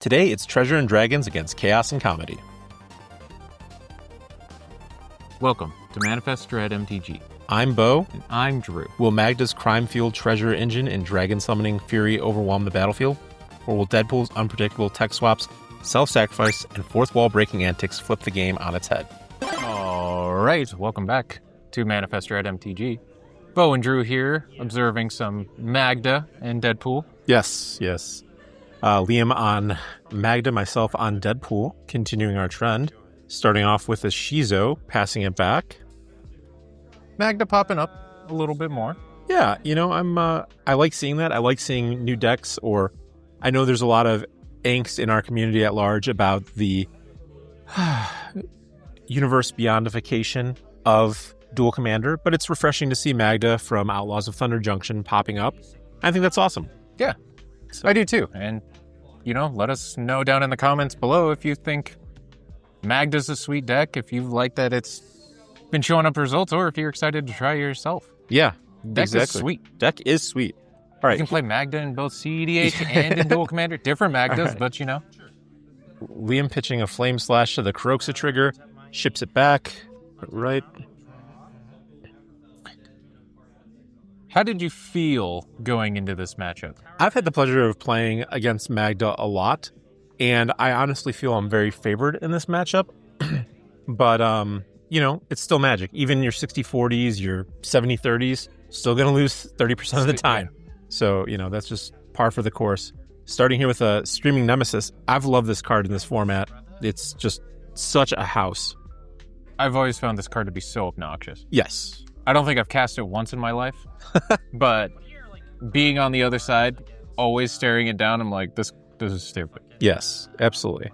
Today, it's Treasure and Dragons against Chaos and Comedy. Welcome to Manifest Dread MTG. I'm Bo. And I'm Drew. Will Magda's crime-fueled treasure engine and dragon-summoning fury overwhelm the battlefield? Or will Deadpool's unpredictable tech swaps, self-sacrifice, and fourth-wall breaking antics flip the game on its head? All right, welcome back to Manifest Dread MTG. Bo and Drew here, observing some Magda and Deadpool. Yes. Liam on Magda, myself on Deadpool, continuing our trend. Starting off with a Shizo, passing it back. Magda popping up a little bit more. Yeah, I like seeing that. I like seeing new decks, or I know there's a lot of angst in our community at large about the universe beyondification of Duel Commander, but it's refreshing to see Magda from Outlaws of Thunder Junction popping up. I think that's awesome. Yeah, so. I do too. And, let us know down in the comments below if you think Magda's a sweet deck, if you like that it's been showing up results, or if you're excited to try yourself. Yeah, deck exactly. is sweet. Deck is sweet. All right. You can play Magda in both CEDH and in Duel Commander. Different Magdas, right. But Liam pitching a Flame Slash to the Kuroxa trigger, ships it back. Right. How did you feel going into this matchup? I've had the pleasure of playing against Magda a lot, and I honestly feel I'm very favored in this matchup. But, it's still Magic. Even your 60-40s, your 70-30s, still going to lose 30% of the time. So, that's just par for the course. Starting here with a Streaming Nemesis. I've loved this card in this format. It's just such a house. I've always found this card to be so obnoxious. Yes. I don't think I've cast it once in my life, but being on the other side, always staring it down, I'm like, this is stupid. Yes, absolutely.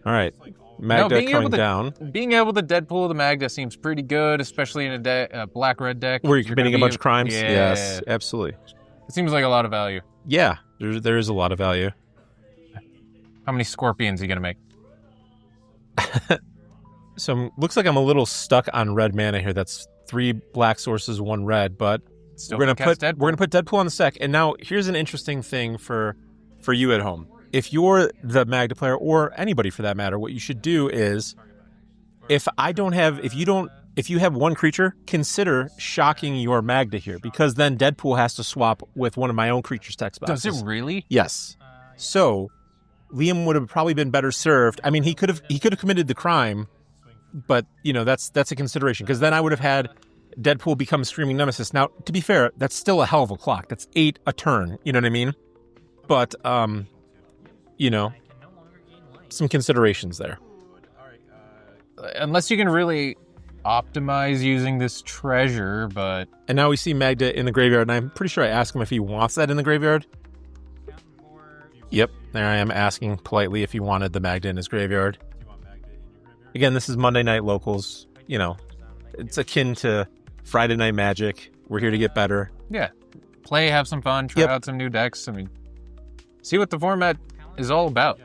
All right. Magda coming down. Being able to Deadpool the Magda seems pretty good, especially in a black-red deck. Where you're committing a bunch of crimes? Yeah. Yes, absolutely. It seems like a lot of value. Yeah, there is a lot of value. How many Scorpions are you going to make? So looks like I'm a little stuck on red mana here. That's 3 black sources, 1 red, but we're gonna put Deadpool on the stack. And now here's an interesting thing for you at home. If you're the Magda player, or anybody for that matter, what you should do is, if you have 1 creature, consider shocking your Magda here, because then Deadpool has to swap with one of my own creatures' text boxes. Does it really? Yes. So Liam would have probably been better served. I mean, he could have committed the crime, but that's a consideration, because then I would have had Deadpool become Streaming Nemesis. Now, to be fair, that's still a hell of a clock. That's 8 a turn. You know what I mean? But some considerations there. Unless you can really optimize using this treasure, but... And now we see Magda in the graveyard, and I'm pretty sure I asked him if he wants that in the graveyard. Yep, there I am asking politely if he wanted the Magda in his graveyard. Again, this is Monday Night Locals. It's akin to Friday Night Magic. We're here to get better. Yeah. Play, have some fun, try out some new decks. I mean, see what the format is all about.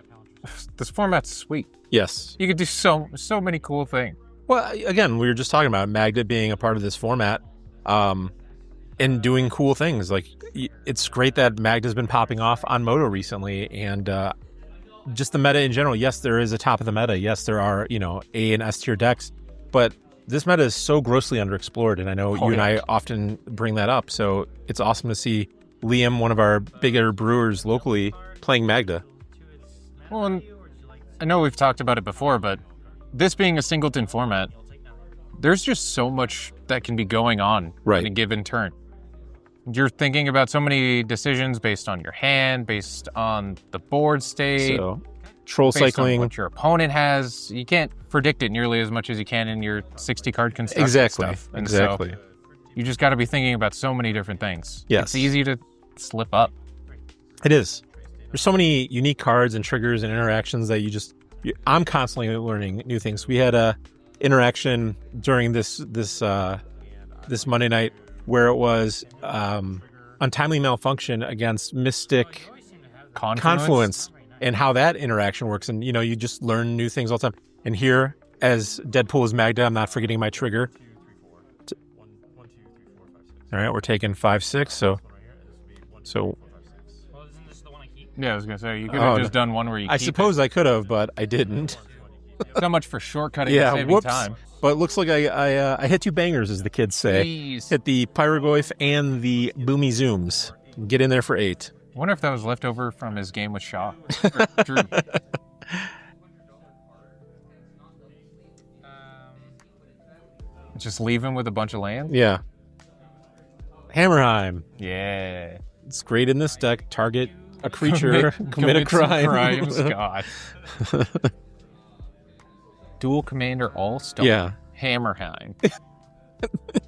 This format's sweet. Yes. You could do so many cool things. Well, again, we were just talking about Magda being a part of this format and doing cool things. Like, it's great that Magda's been popping off on Moto recently, and just the meta in general. Yes, there is a top of the meta. Yes, there are, A and S tier decks, but this meta is so grossly underexplored, and I know you and I often bring that up. So it's awesome to see Liam, one of our bigger brewers locally, playing Magda. Well, and I know we've talked about it before, but this being a singleton format, there's just so much that can be going on in a given turn. You're thinking about so many decisions based on your hand, based on the board state, so, troll cycling, on what your opponent has. You can't predict it nearly as much as you can in your 60-card construction stuff. And exactly. So you just got to be thinking about so many different things. Yes. It's easy to slip up. It is. There's so many unique cards and triggers and interactions that I'm constantly learning new things. We had a interaction during this Monday night where it was Untimely Malfunction against Mystic Confluence, and how that interaction works. And, you just learn new things all the time. And here, as Deadpool is Magda, I'm not forgetting my trigger. All right, we're taking 5-6, so Yeah, I was going to say, you could have just done one where you I suppose I could have, but I didn't. So much for shortcutting and saving time. But it looks like I hit 2 bangers, as the kids say. Jeez. Hit the Pyrogoyf and the Boomy Zooms. Get in there for 8. I wonder if that was left over from his game with Shaw. Drew. Just leave him with a bunch of lands? Yeah. Hammerheim. Yeah. It's great in this deck. Target a creature, commit a crime. Crimes, God. Dual Commander All Stone. Yeah. Hammerheim.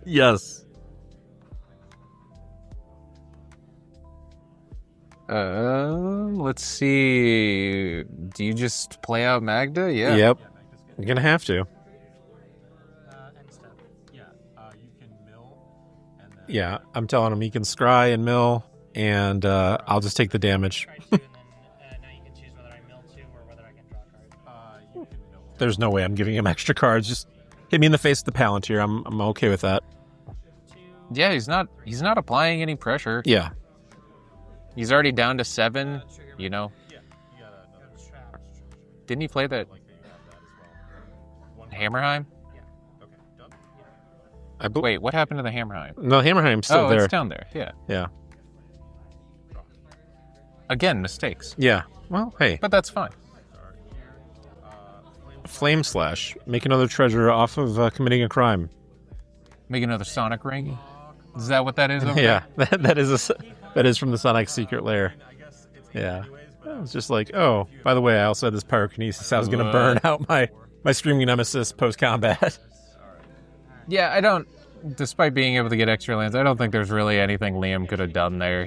Yes. Let's see. Do you just play out Magda? Yeah. Yep. You're going to have to. Yeah, I'm telling him he can scry and mill, and I'll just take the damage. There's no way I'm giving him extra cards. Just hit me in the face with the Palantir. I'm okay with that. Yeah, he's not applying any pressure. Yeah. He's already down to 7, you know. Didn't he play that Hammerheim? Wait, what happened to the Hammerheim? No, Hammerheim's still there. Oh, it's down there. Yeah. Yeah. Again, mistakes. Yeah. Well, hey. But that's fine. Flame Slash. Make another treasure off of committing a crime. Make another Sonic Ring? Is that what that is over Yeah. That is from the Sonic Secret Lair. Yeah. It's just like, oh, by the way, I also had this pyrokinesis. I was going to burn out my Screaming Nemesis post-combat. Yeah, I don't... Despite being able to get extra lands, I don't think there's really anything Liam could have done there.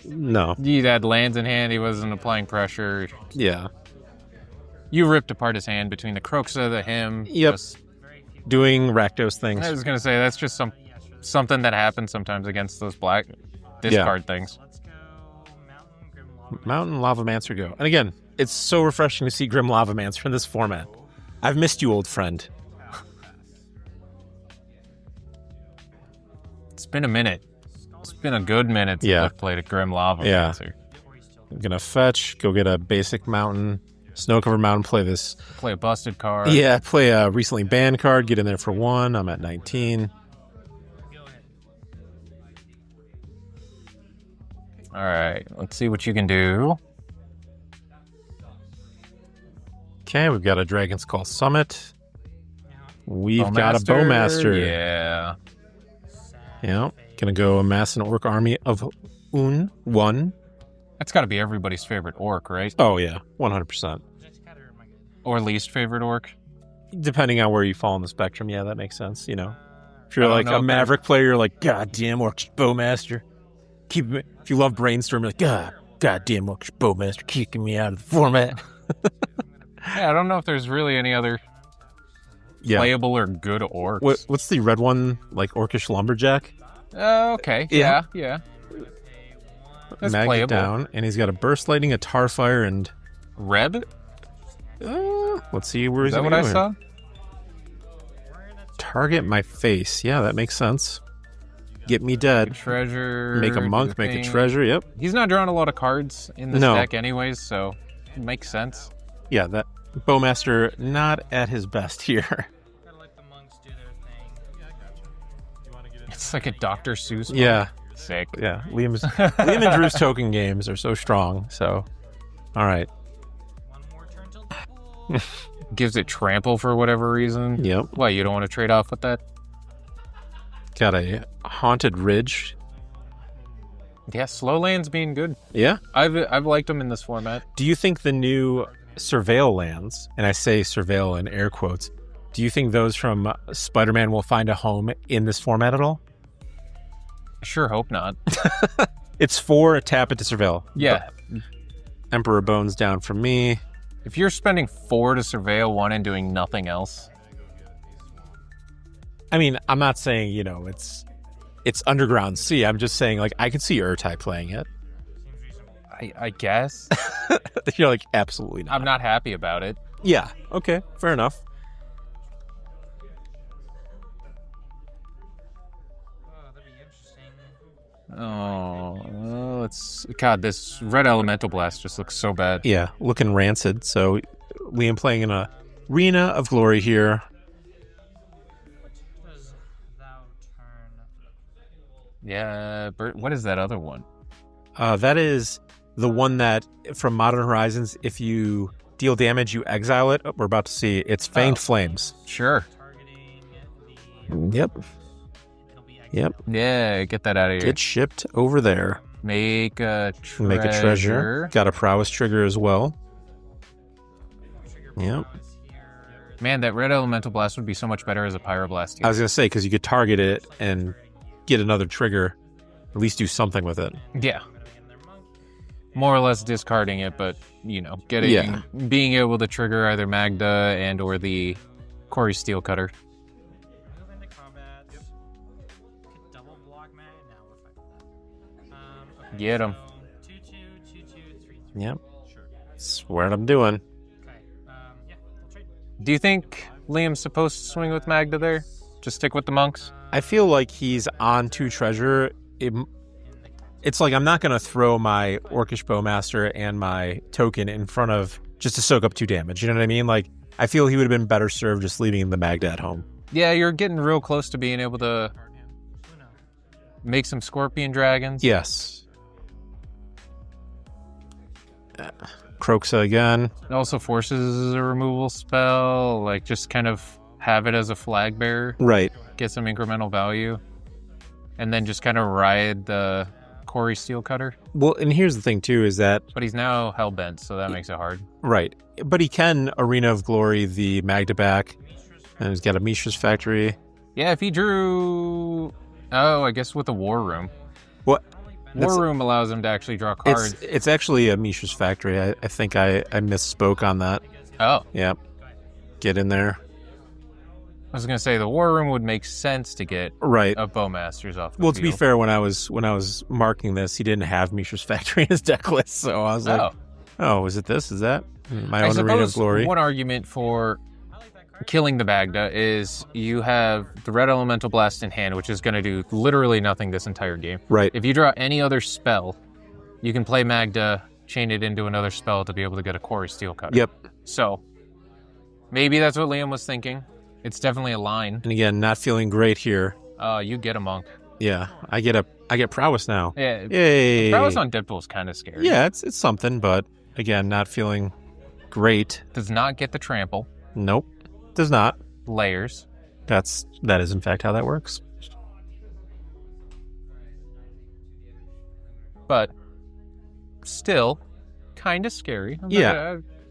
No. He had lands in hand. He wasn't applying pressure. Yeah. You ripped apart his hand between the Croxa, the him. Yep. Doing Rakdos things. I was going to say, that's just something that happens sometimes against those black discard things. Mountain Lavamancer go. And again, it's so refreshing to see Grim Lavamancer in this format. I've missed you, old friend. It's been a minute. It's been a good minute since I've played a Grim Lavamancer. Yeah. I'm going to fetch, go get a basic mountain, snow-covered mountain, play this. Play a busted card. Yeah, play a recently banned card, get in there for 1. I'm at 19. All right, let's see what you can do. Okay, we've got a Dragon's Call Summit. We've got a Bowmaster. Yeah. Yeah. Gonna go amass an orc army of 1. That's got to be everybody's favorite orc, right? Oh, yeah. 100%. Or least favorite orc? Depending on where you fall on the spectrum, yeah, that makes sense, you know. If you're like a Maverick player, you're like, goddamn orc Bowmaster. If you love Brainstorm, you're like, goddamn orc Bowmaster kicking me out of the format. Yeah, I don't know if there's really any other playable or good orcs. What's the red one, like Orcish Lumberjack? Okay, yeah. That's Magda playable. Down, and he's got a Burst Lightning, a Tarfire, and... Reb? Let's see where he's Is that what I saw? Target my face. Yeah, that makes sense. Get me dead. Treasure. Make a monk, make a treasure, yep. He's not drawing a lot of cards in this deck anyways, so it makes sense. Yeah, that Bowmaster not at his best here. Gotta let the monks do their thing. Yeah, I gotcha. You want to get It's like a Dr. Seuss book. Yeah. Sick. Yeah, Liam and Drew's token games are so strong, so... All right. one more turn till Gives it trample for whatever reason. Yep. Why, you don't want to trade off with that? Got a Haunted Ridge. Yeah, slow lands being good. Yeah. I've liked them in this format. Do you think the new Surveil lands, and I say Surveil in air quotes, do you think those from Spider-Man will find a home in this format at all? I sure hope not. It's 4, tap it to Surveil. Yeah. Emperor Bones down from me. If you're spending 4 to surveil 1 and doing nothing else. I mean, I'm not saying, it's Underground Sea. I'm just saying, like, I could see Urtai playing it. I guess. You're like, absolutely not. I'm not happy about it. Yeah. Okay. Fair enough. Oh, that'd be interesting. Oh, God, this red elemental blast just looks so bad. Yeah, looking rancid. So Liam playing in a Arena of Glory here. Yeah, Bert, what is that other one? That is the one that, from Modern Horizons, if you deal damage, you exile it. Oh, we're about to see. It's Fanged Flames. Sure. Yep. Yeah, get that out of here. Get shipped over there. Make a treasure. Got a prowess trigger as well. Yep. Man, that red elemental blast would be so much better as a pyroblast. I was going to say, because you could target it and get another trigger, at least do something with it. Yeah. More or less discarding it, but, being able to trigger either Magda and or the Quarry Steel Cutter. Get him. Yep. That's what I'm doing. Do you think Liam's supposed to swing with Magda there? Just stick with the monks? I feel like he's on 2 treasure. It's like I'm not going to throw my Orcish Bowmaster and my token in front of just to soak up 2 damage. You know what I mean? Like, I feel he would have been better served just leaving the Magda at home. Yeah, you're getting real close to being able to make some Scorpion Dragons. Yes. Croxa again. It also forces a removal spell, like just kind of have it as a flag bearer. Right. Get some incremental value. And then just kind of ride the Quarry Steel Cutter. Well, and here's the thing too, is that... But he's now hellbent, so that makes it hard. Right. But he can Arena of Glory the Magda back. And he's got a Mishra's Factory. Yeah, if he drew... Oh, I guess with the War Room. What? War Room allows him to actually draw cards. It's actually a Mishra's Factory. I think I misspoke on that. Oh. Yeah. Get in there. I was going to say, the War Room would make sense to get right. a Bowmasters off the Well, field. to be fair, when I was marking this, he didn't have Mishra's Factory in his deck list, so I was like, oh, is it this? Is that my own Arena of Glory? One argument for killing the Magda is you have the red elemental blast in hand, which is going to do literally nothing this entire game. Right. If you draw any other spell, you can play Magda, chain it into another spell to be able to get a Quarry Steel Cutter. Yep. So maybe that's what Liam was thinking. It's definitely a line. And again, not feeling great here. You get a monk. Yeah, I get prowess now. Yeah. Yay. Prowess on Deadpool is kind of scary. Yeah, it's something, but again, not feeling great. Does not get the trample. Nope. Does not. Layers. That is in fact how that works. But still kind of scary.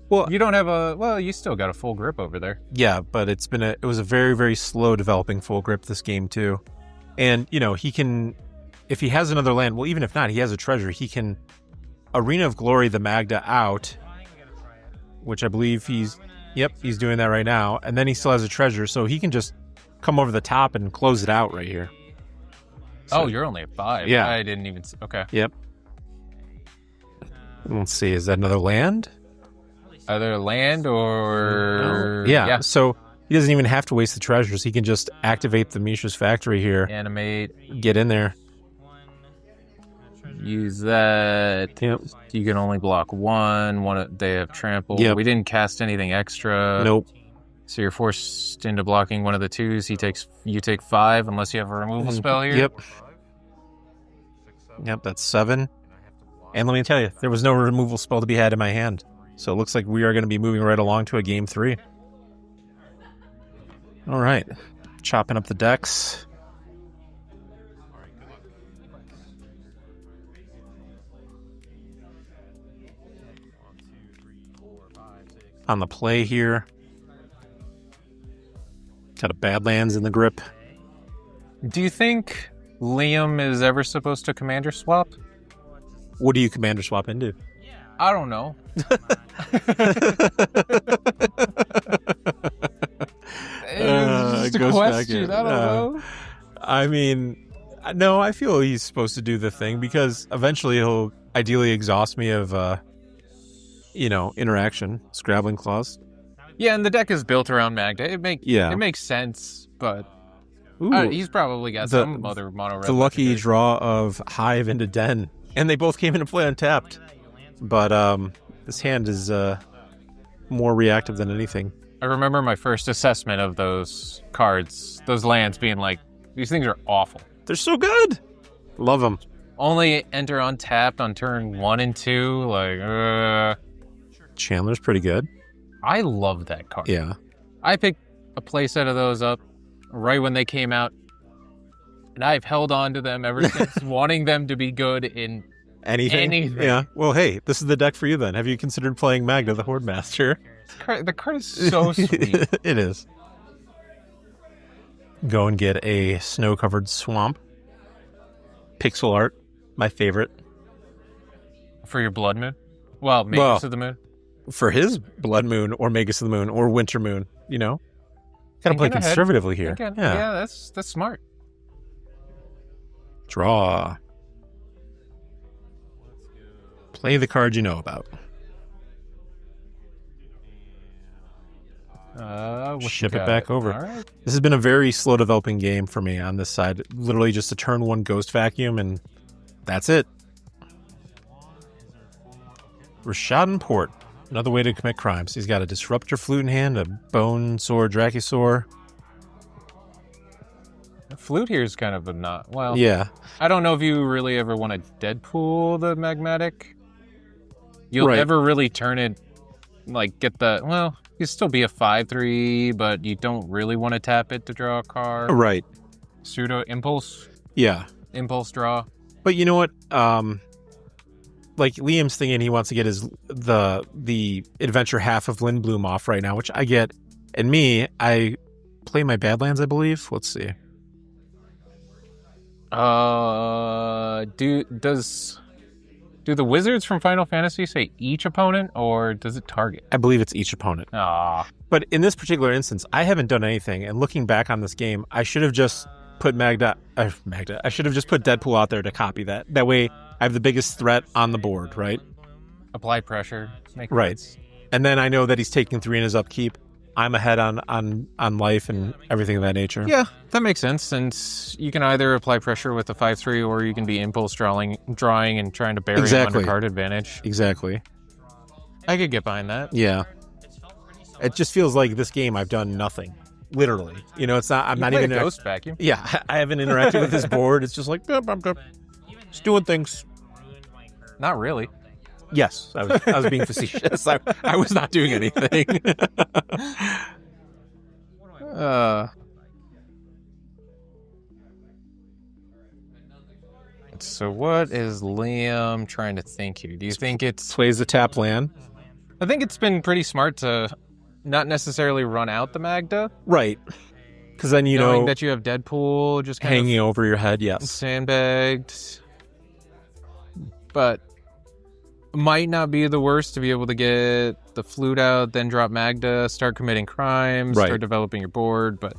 Well, you don't have you still got a full grip over there. Yeah, but it was a very, very slow developing full grip this game too. And, he can, if he has another land, well, even if not, he has a treasure, he can Arena of Glory the Magda out, which I believe he's doing that right now. And then he still has a treasure, so he can just come over the top and close it out right here. So, you're only at 5. Yeah. I didn't even... Okay. Yep. Let's see, is that another land? Either land or... Yeah, so he doesn't even have to waste the treasures. He can just activate the Mishra's Factory here. Animate. Get in there. Use that. Yep. You can only block one. They have trample. Yep. We didn't cast anything extra. Nope. So you're forced into blocking one of the 2s. You take 5 unless you have a removal spell here. Yep. Yep, that's 7. And let me tell you, there was no removal spell to be had in my hand. So it looks like we are going to be moving right along to a game 3. All right. Chopping up the decks. On the play here. Got a Badlands in the grip. Do you think Liam is ever supposed to commander swap? What do you commander swap into? I don't know. It's just a question. I don't know. I mean, no, I feel he's supposed to do the thing because eventually he'll ideally exhaust me of, interaction, Scrabbling Claws. Yeah, and the deck is built around Magda. It makes sense, but he's probably got some other mono red. The lucky draw of Hive into Den And they both came into play untapped. But this hand is more reactive than anything. I remember my first assessment of those cards, those lands, being like, these things are awful. They're so good. Love them. Only enter untapped on turn 1 and 2. Like, Chandler's pretty good. I love that card. Yeah. I picked a playset of those up right when they came out, and I've held on to them ever since, wanting them to be good in anything. Yeah. Well, hey, this is the deck for you then. Have you considered playing Magda, the Horde Master? The card is so sweet. It is. Go and get a snow-covered swamp. Pixel art, my favorite. For your blood moon? Well, Magus of the Moon? For his blood moon or Magus of the Moon or winter moon, you know? Gotta play conservatively here. Yeah, that's smart. Draw. Play the card you know about. Ship it back over. All right. This has been a very slow developing game for me on this side. Literally just a turn 1 ghost vacuum, and that's it. Rashadan Port. Another way to commit crimes. He's got a Disruptor Flute in hand, a Bone Sword, Dracusaur. The flute here is kind of a not... Well, yeah. I don't know if you really ever want to Deadpool the Magmatic. You'll never really turn it... Like, get the... Well, you still be a 5/3, but you don't really want to tap it to draw a card. Right. Pseudo Impulse. Yeah. Impulse draw. But you know what? Like, Liam's thinking he wants to get the adventure half of Lindblum off right now, which I get. And me, I play my Badlands, I believe. Let's see. Do the wizards from Final Fantasy say each opponent, or does it target? I believe it's each opponent. But in this particular instance, I haven't done anything. And looking back on this game, I should have just put Magda. I should have just put Deadpool out there to copy that. That way, I have the biggest threat on the board, right? Apply pressure. Make right. Sense. And then I know that he's taking 3 in his upkeep. I'm ahead on life and everything of that nature. Yeah, that makes sense. Since you can either apply pressure with a 5/3, or you can be impulse drawing and trying to bury him under card advantage. Exactly. I could get behind that. Yeah. It just feels like this game I've done nothing. Literally. You know, it's not. I'm not even a ghost vacuum. Yeah, I haven't interacted with this board. It's just like just doing things. Not really. Yes, I was being facetious. I was not doing anything. So what is Liam trying to think here? Do you think it's... Plays the tap land? I think it's been pretty smart to not necessarily run out the Magda. Right. Because then knowing that you have Deadpool just kind hanging over your head, yes. Sandbagged. But... might not be the worst to be able to get the flute out, then drop Magda, start committing crimes, start developing your board, but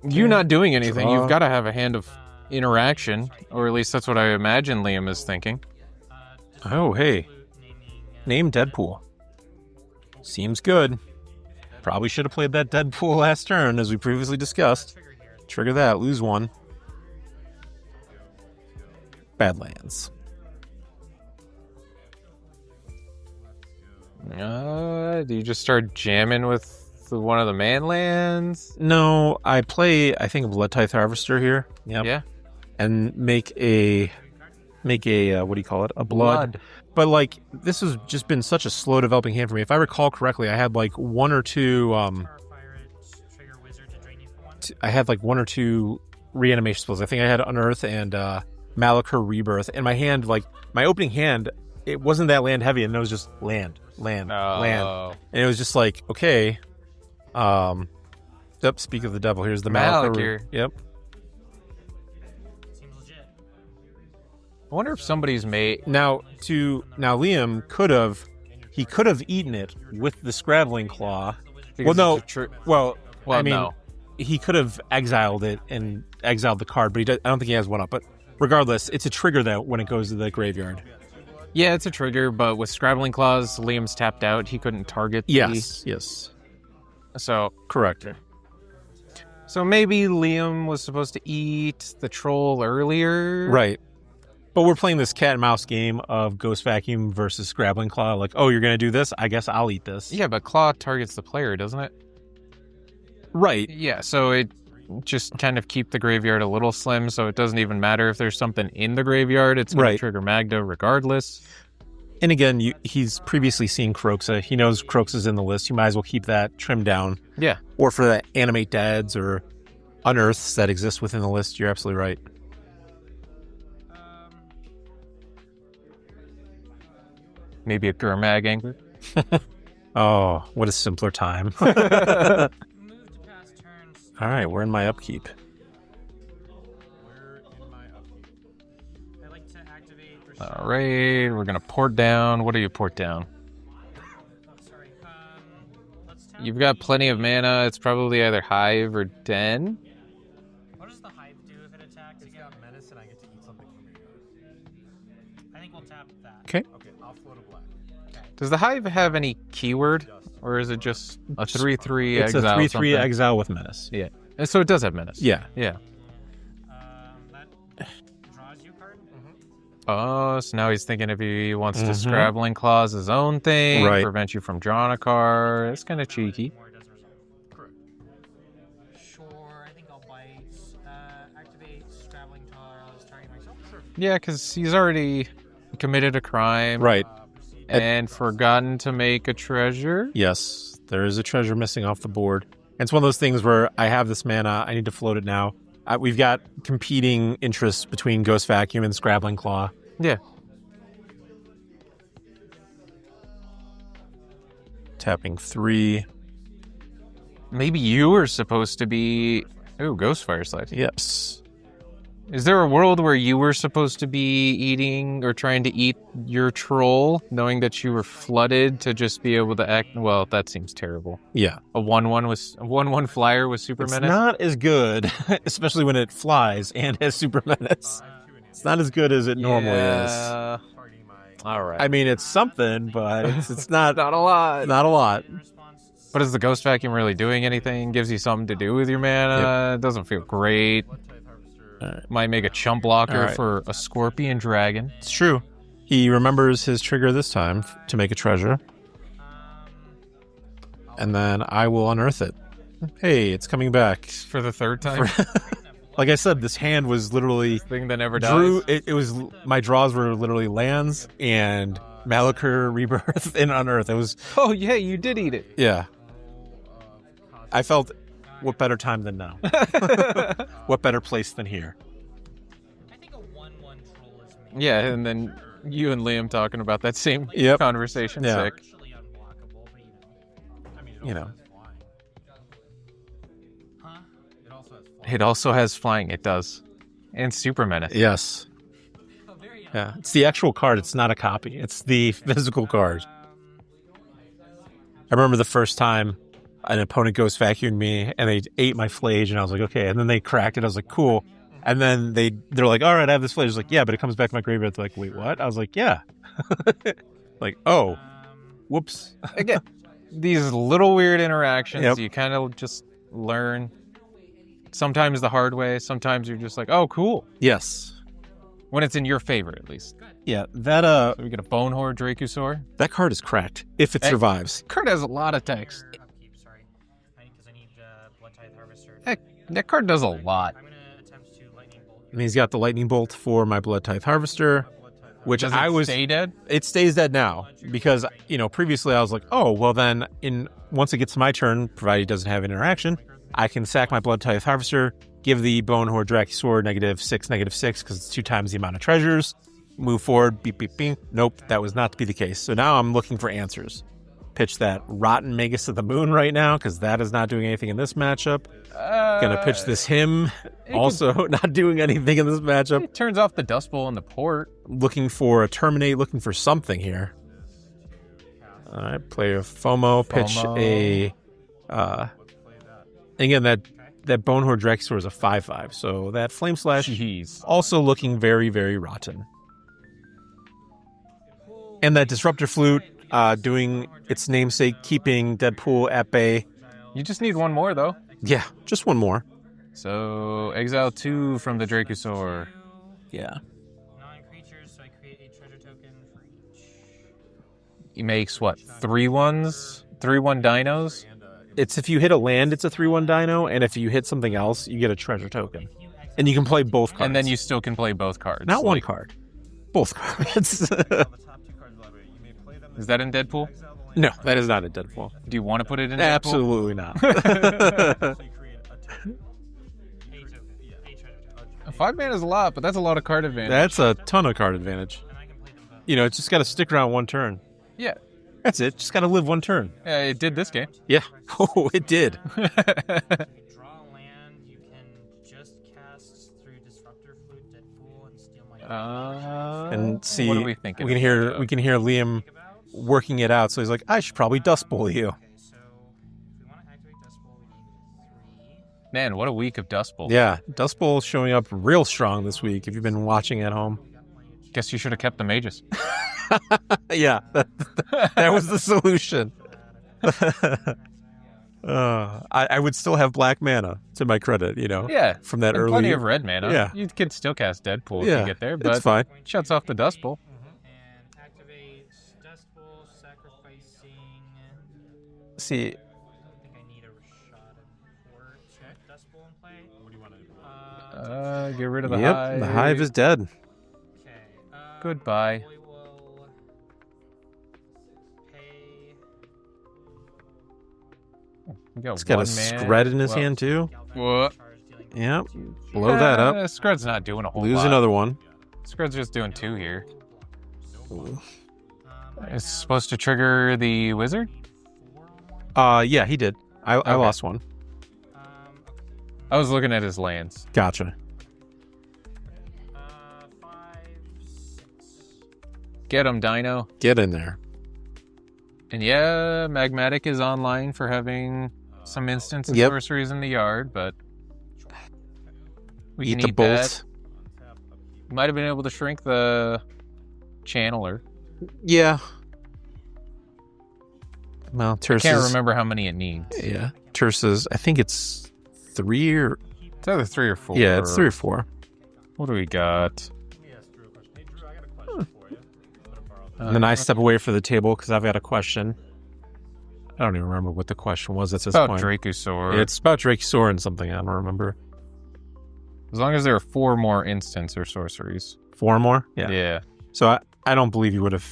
you not doing anything, you've got to have a hand of interaction, or at least that's what I imagine Liam is thinking. Oh, hey. Name Deadpool. Seems good. Probably should have played that Deadpool last turn, as we previously discussed. Trigger that, lose 1. Badlands. Do you just start jamming with one of the man lands? No, I play, I think, a Blood Tithe Harvester here. Yep. Yeah. And make a what do you call it? A blood. But, like, this has just been such a slow developing hand for me. If I recall correctly, I had, like, one or two reanimation spells. I think I had Unearth and Malachor Rebirth. And my hand, like, my opening hand, it wasn't that land heavy, and it was just land. And it was just like, okay. Speak of the devil. Here's the Malachor. Yep. Seems legit. I wonder if somebody's made... Now Liam could have eaten it with the Scrabbling Claw. Well, no. I mean, no. He could have exiled it and exiled the card, but I don't think he has one up. But regardless, it's a trigger that when it goes to the graveyard. Yeah, it's a trigger, but with Scrabbling Claws, Liam's tapped out. He couldn't target Yes. So, correct. So maybe Liam was supposed to eat the troll earlier? Right. But we're playing this cat and mouse game of Ghost Vacuum versus Scrabbling Claw. Like, oh, you're going to do this? I guess I'll eat this. Yeah, but Claw targets the player, doesn't it? Right. Yeah, so it just kind of keep the graveyard a little slim, so it doesn't even matter if there's something in the graveyard. It's going to trigger Magda regardless. And again, he's previously seen Kroxa. He knows Kroxa's in the list. You might as well keep that trimmed down. Yeah. Or for the Animate Deads or Unearths that exist within the list. You're absolutely right. Maybe a Gurmag Angler. Oh, what a simpler time. Move to pass turns. All right, we're in my upkeep. I like to activate. All right, we're going to port down. What do you port down? Oh, sorry. Let's tap. You've got plenty of mana. It's probably either Hive or Den. What does the hive do if it attacks again? Menace and I get to eat something from your yard. I think we'll tap that. Okay. Okay, I'll float a black. Does the Hive have any keyword? Or is it just a 3/3 It's exile? a 3/3 something? exile with Menace. Yeah. And so it does have menace. Yeah. Yeah. That draws you a card. Oh, so now he's thinking if he wants to Scrabbling Claws his own thing, Right. prevent you from drawing a card. It's kind of cheeky. Or it does resolve. Correct. Sure, I think I'll bite. Activate Scrabbling Claws, target myself. Sure. Yeah, because he's already committed a crime. Right. And forgotten to make a treasure. Yes, there is a treasure missing off the board. And it's one of those things where I have this mana, I need to float it now. We've got competing interests between Ghost Vacuum and Scrabbling Claw. Yeah. Tapping 3. Maybe you were supposed to be... Ooh, Ghost Firesight. Yes. Is there a world where you were supposed to be eating or trying to eat your troll, knowing that you were flooded to just be able to act? Well, that seems terrible. Yeah. A 1/1 flyer with Super It's Menace? not as good, especially when it flies and has Super Menace. It's not as good as it normally is. Targeting my... All right. I mean, it's something, but it's not not a lot. not a lot. But is the Ghost Vacuum really doing anything? Gives you something to do with your mana? It doesn't feel great. Might make a chump blocker for a Scorpion Dragon. It's true. He remembers his trigger this time to make a treasure. And then I will unearth it. Hey, it's coming back. For the third time? Like I said, this hand was literally... Thing that never dies. It was... My draws were literally lands and Malachur, Rebirth, and Unearth. It was... Oh, yeah, you did eat it. Yeah. I felt... What better time than now? What better place than here? I think a 1/1 troll is me. Yeah, and then you and Liam talking about that same conversation. Yeah. Sick. Partially unblockable, but I mean, You know. Huh? It also has flying. It also has flying. It does. And Super Menace. Yes. Oh, very Yeah. It's the actual card. It's not a copy. It's the physical card. I remember the first time an opponent Ghost Vacuumed me and they ate my Flage and I was like, okay. And then they cracked it. I was like, cool. And then they're like, all right, I have this Flage. I was like, yeah, but it comes back to my graveyard. They're like, wait, what? I was like, yeah. Like, oh, whoops. Again, these little weird interactions, Yep. you kind of just learn. Sometimes the hard way. Sometimes you're just like, oh, cool. Yes. When it's in your favor, at least. Yeah, that We get a Bonehorde Dracusaur. that card is cracked if it survives. Card has a lot of text. upkeep, sorry. Because I need Blood Tithe Harvester. Heck, that card does a lot. I'm going to attempt to Lightning Bolt. And he's got the Lightning Bolt for my Blood Tithe Harvester, which Does I it was... stay dead? It stays dead now because, previously I was like, oh, well then once it gets to my turn, provided he doesn't have interaction, I can sack my Blood Tithe Harvester, give the Bonehorde Dracusaur -6/-6 because it's 2 times the amount of treasures, move forward, beep, beep, beep. Nope, that was not to be the case. So now I'm looking for answers. Pitch that Rotten Magus of the Moon right now because that is not doing anything in this matchup. Gonna pitch this Hymn, also not doing anything in this matchup. It turns off the Dust Bowl in the port. Looking for a Terminate, looking for something here. All right, play a FOMO, pitch a... again, that Bonehorde Dracusaur is a 5/5, so that Flame Slash also looking very, very rotten. And that Disruptor Flute doing its namesake, keeping Deadpool at bay. You just need one more, though. Yeah, just one more. So, exile 2 from the Dracusaur. Yeah. Non-creature He makes what? 3-1s? 3-1 dinos? It's if you hit a land, it's a 3/1 dino, and if you hit something else, you get a treasure token. And you can play both cards. And then you still can play both cards. Not one card. Both cards. Is that in Deadpool? No, that is not in Deadpool. Do you want to put it in Deadpool? Absolutely not. 5 mana is a lot, but that's a lot of card advantage. That's a ton of card advantage. You know, it's just got to stick around one turn. Yeah. That's it. Just got to live one turn. Yeah, it did this game. Yeah. Oh, it did. Draw a land, you can just cast through Disruptor Flute, Deadpool, and steal my And see, what are we thinking? we can hear Liam working it out. So he's like, I should probably Dust Bowl you. Okay, so if we want to activate Dust Bowl, we need 3. Man, what a week of Dust Bowl. Yeah, Dust Bowl is showing up real strong this week. If you've been watching at home. Guess you should have kept the mages. Yeah, that was the solution. I would still have black mana to my credit, you know. Yeah. From that and early. plenty of red mana. Yeah. You could still cast Deadpool Yeah, if you get there, but it's fine. shuts off the Dust Bowl. And activate Dust Bowl, sacrificing. See, I think I need a Rashad Port. Dust Bowl in play. What do you want to do? Get rid of the yep, hive. the hive is dead. Okay. Goodbye. We will pay. We got He's got a one man. Scred in his hand too. What? Yep, blow that up. Scred's not doing a whole Lose lot. another one. Scred's just doing 2 here. It's supposed to trigger the wizard? Yeah, he did. I Okay. lost one. I was looking at his lands. Gotcha. 5, 6. Get him, Dino. Get in there. And yeah, Magmatic is online for having some instants and Yep. sorceries in the yard, but we Eat can the eat bolt. that. Might have been able to shrink the channeler. Yeah. Well, Terse Can't is- remember how many it needs. Yeah, Terse's. I think it's 3 or It's either 3 or 4. yeah, it's 3 or 4. What do we got? And then I step away from the table because I've got a question. I don't even remember what the question was at this About point. Dracosaur. It's about Dracosaur and something. I don't remember. As long as there are 4 more instants or sorceries. 4 more? Yeah. So I don't believe you would have.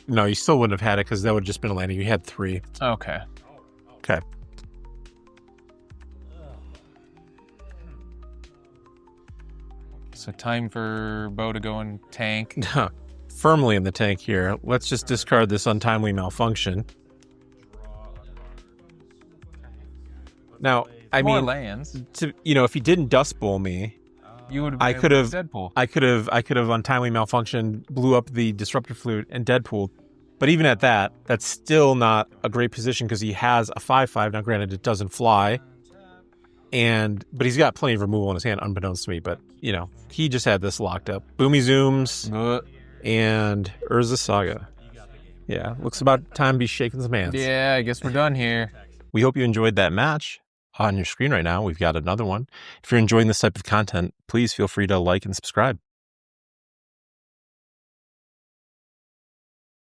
No, you still wouldn't have had it because that would have just been a landing. You had 3. Okay. Okay. So time for Bo to go and tank. Firmly in the tank here. Let's just discard this untimely malfunction. Now, I More mean, lands. if he didn't Dust Bowl me, You would have I could have- Deadpool. I could have untimely malfunction, blew up the Disruptor Flute and Deadpool. But even at that, that's still not a great position because he has a 5/5. Now, granted, it doesn't fly, but he's got plenty of removal in his hand, unbeknownst to me. But he just had this locked up. Boomy Zooms and Urza Saga. Yeah, looks about time to be shaking some hands. Yeah, I guess we're done here. We hope you enjoyed that match. On your screen right now, we've got another one. If you're enjoying this type of content, please feel free to like and subscribe.